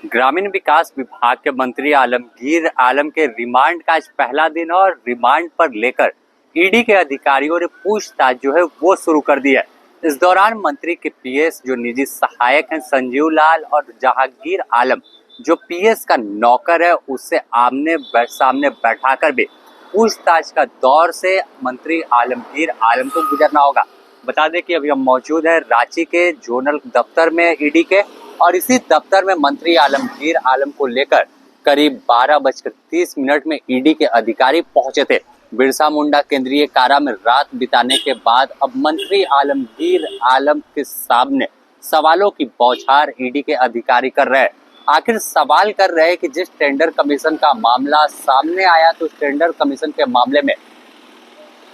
ग्रामीण विकास विभाग के मंत्री आलमगीर आलम के रिमांड का आज पहला दिन और रिमांड पर लेकर ईडी के अधिकारियों ने पूछताछ जो है वो शुरू कर दी है। इस दौरान मंत्री के पीएस जो निजी सहायक हैं संजीव लाल और जहांगीर आलम जो पीएस का नौकर है उससे आमने सामने बैठाकर भी पूछताछ का दौर से मंत्री आलमगीर आलम को गुजरना होगा। बता दें कि अभी हम मौजूद है रांची के जोनल दफ्तर में ईडी के, और इसी दफ्तर में मंत्री आलमगीर आलम को लेकर करीब 12:30 में ईडी के अधिकारी पहुंचे थे। बिरसा मुंडा केंद्रीय कारा में रात बिताने के बाद अब मंत्री आलमगीर आलम के सामने सवालों की बौछार ईडी के अधिकारी कर रहे हैं। आखिर सवाल कर रहे हैं कि जिस टेंडर कमीशन का मामला सामने आया तो उस टेंडर कमीशन के मामले में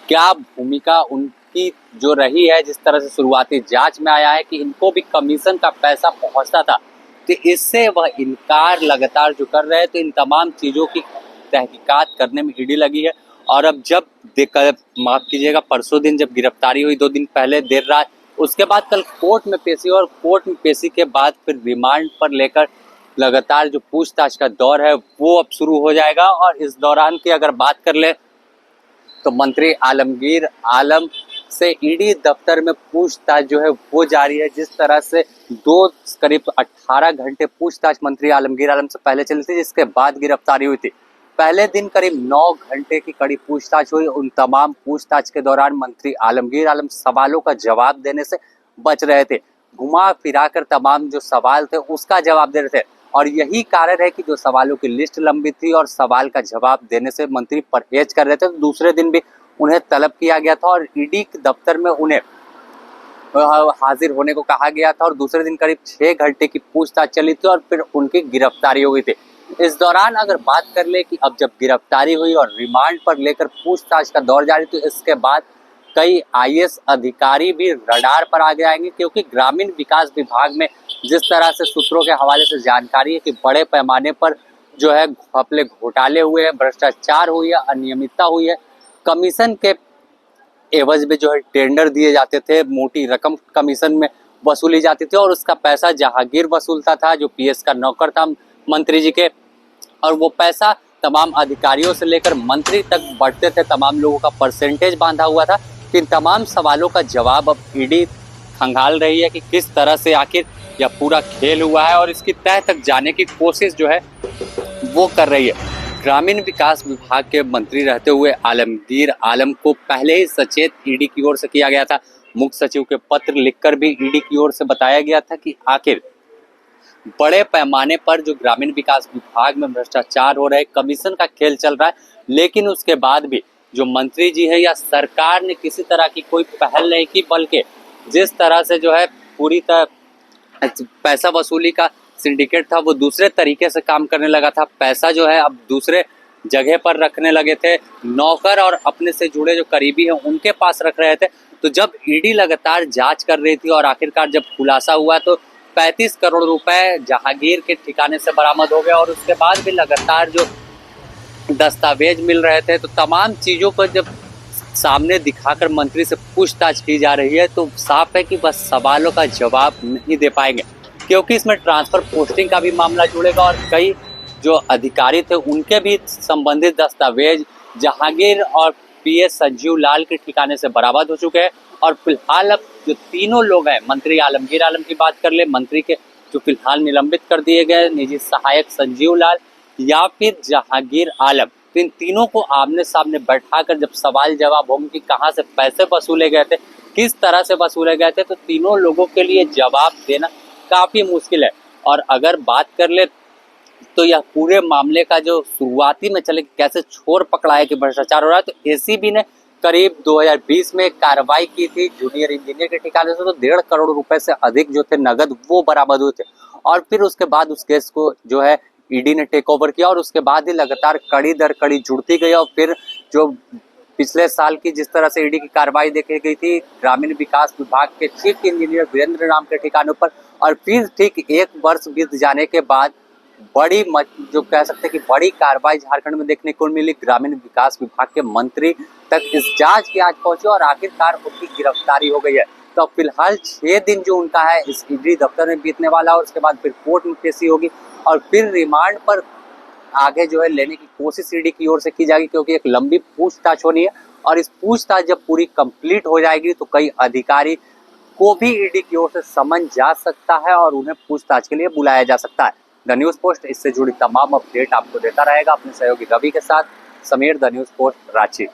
क्या भूमिका उनकी जो रही है, जिस तरह से शुरुआती जांच में आया है कि इनको भी कमीशन का पैसा पहुंचता था, तो इससे वह इनकार लगातार जो कर रहे हैं, तो इन तमाम चीज़ों की तहकीकात करने में ईडी लगी है। और अब जब माफ कीजिएगा परसों दिन जब गिरफ्तारी हुई 2 दिन पहले देर रात, उसके बाद कल कोर्ट में पेशी और कोर्ट में पेशी के बाद फिर रिमांड पर लेकर लगातार जो पूछताछ का दौर है वो अब शुरू हो जाएगा। और इस दौरान की अगर बात कर ले तो मंत्री आलमगीर आलम से ईडी दफ्तर में पूछताछ जो है वो जारी है। जिस तरह से करीब 18 घंटे पूछताछ मंत्री आलमगीर आलम से पहले चली थी, जिसके बाद गिरफ्तारी हुई थी। पहले दिन करीब 9 घंटे की कड़ी पूछताछ हुई। उन तमाम पूछताछ के दौरान मंत्री आलमगीर आलम सवालों का जवाब देने से बच रहे थे, घुमा फिरा कर तमाम जो सवाल थे उसका जवाब दे रहे थे। और यही कारण है कि जो सवालों की लिस्ट लंबी थी और सवाल का जवाब देने से मंत्री परहेज कर रहे थे। तो दूसरे दिन भी उन्हें तलब किया गया था और ईडी के दफ्तर में उन्हें हाजिर होने को कहा गया था। और दूसरे दिन करीब 6 घंटे की पूछताछ चली थी और फिर उनकी गिरफ्तारी हो गई थी। इस दौरान अगर बात कर ले कि अब जब गिरफ्तारी हुई और रिमांड पर लेकर पूछताछ का दौर जारी, तो इसके बाद कई आईएएस अधिकारी भी रडार पर आगे आएंगे, क्योंकि ग्रामीण विकास विभाग में जिस तरह से सूत्रों के हवाले से जानकारी है कि बड़े पैमाने पर जो है घपले घोटाले हुए हैं, भ्रष्टाचार हुई है, अनियमितता हुई है, कमीशन के एवज में जो है टेंडर दिए जाते थे, मोटी रकम कमीशन में वसूली जाती थी और उसका पैसा जहांगीर वसूलता था जो पीएस का नौकर था मंत्री जी के। और वो पैसा तमाम अधिकारियों से लेकर मंत्री तक बढ़ते थे, तमाम लोगों का परसेंटेज बांधा हुआ था। इन तमाम सवालों का जवाब अब ईडी खंगाल रही है कि किस तरह से आखिर यह पूरा खेल हुआ है और इसकी तह तक जाने की कोशिश जो है वो कर रही है। ग्रामीण विकास विभाग के मंत्री रहते हुए आलमगीर आलम को पहले ही सचेत ईडी की ओर से किया गया था। मुख्य सचिव के पत्र लिखकर भी ईडी की ओर से बताया गया था कि आखिर बड़े पैमाने पर जो ग्रामीण विकास विभाग में भ्रष्टाचार हो रहा है, कमीशन का खेल चल रहा है, लेकिन उसके बाद भी जो मंत्री जी है या सरकार ने किसी तरह की कोई पहल नहीं की, बल्कि जिस तरह से जो है पूरी तरह पैसा वसूली का सिंडिकेट था वो दूसरे तरीके से काम करने लगा था। पैसा जो है अब दूसरे जगह पर रखने लगे थे, नौकर और अपने से जुड़े जो करीबी हैं उनके पास रख रहे थे। तो जब ईडी लगातार जांच कर रही थी और आखिरकार जब खुलासा हुआ तो 35 करोड़ रुपए जहांगीर के ठिकाने से बरामद हो गए। और उसके बाद भी लगातार जो दस्तावेज मिल रहे थे, तो तमाम चीज़ों को जब सामने दिखाकर मंत्री से पूछताछ की जा रही है तो साफ है कि बस सवालों का जवाब नहीं दे पाएंगे, क्योंकि इसमें ट्रांसफर पोस्टिंग का भी मामला जुड़ेगा और कई जो अधिकारी थे उनके भी संबंधित दस्तावेज जहांगीर और पीएस संजीव लाल के ठिकाने से बरामद हो चुके हैं। और फिलहाल अब जो तीनों लोग हैं, मंत्री आलमगीर आलम की बात कर ले, मंत्री के जो फिलहाल निलंबित कर दिए गए निजी सहायक संजीव लाल या फिर जहांगीर आलम, तो इन तीनों को आमने सामने बैठाकर जब सवाल जवाब होंगे कि कहाँ से पैसे वसूले गए थे, किस तरह से वसूले गए थे, तो तीनों लोगों के लिए जवाब देना काफ़ी मुश्किल है। और अगर बात कर ले तो यह पूरे मामले का जो शुरुआती में चले कैसे छोर पकड़ा है कि भ्रष्टाचार हो रहा है, तो एसीबी ने करीब 2020 में कार्रवाई की थी जूनियर इंजीनियर के ठिकाने से, तो 1.5 करोड़ रुपए से अधिक जो थे नगद वो बरामद हुए थे। और फिर उसके बाद उस केस को जो है ईडी ने टेक ओवर किया और उसके बाद ही लगातार कड़ी दर कड़ी जुड़ती गई। और फिर जो पिछले साल की जिस तरह से ईडी की कार्रवाई देखी गई थी ग्रामीण विकास विभाग के चीफ इंजीनियर वीरेंद्र राम के ठिकानों पर, और फिर ठीक 1 वर्ष बीत जाने के बाद बड़ी जो कह सकते हैं कि बड़ी कार्रवाई झारखंड में देखने को मिली। ग्रामीण विकास विभाग के मंत्री तक इस जांच की आज पहुंचे और आखिरकार उनकी गिरफ्तारी हो गई है। तो अब फिलहाल 6 दिन जो उनका है इस ईडी दफ्तर में बीतने वाला है और उसके बाद फिर कोर्ट में पेशी होगी और फिर रिमांड पर आगे जो है लेने की कोशिश ईडी की ओर से की जाएगी, क्योंकि एक लंबी पूछताछ होनी है और इस पूछताछ जब पूरी कंप्लीट हो जाएगी तो कई अधिकारी को भी ईडी की ओर से समन जा सकता है और उन्हें पूछताछ के लिए बुलाया जा सकता है। द न्यूज़ पोस्ट इससे जुड़ी तमाम अपडेट आपको देता रहेगा अपने सहयोगी रवि के साथ। Sameer, the news post, Ranchi.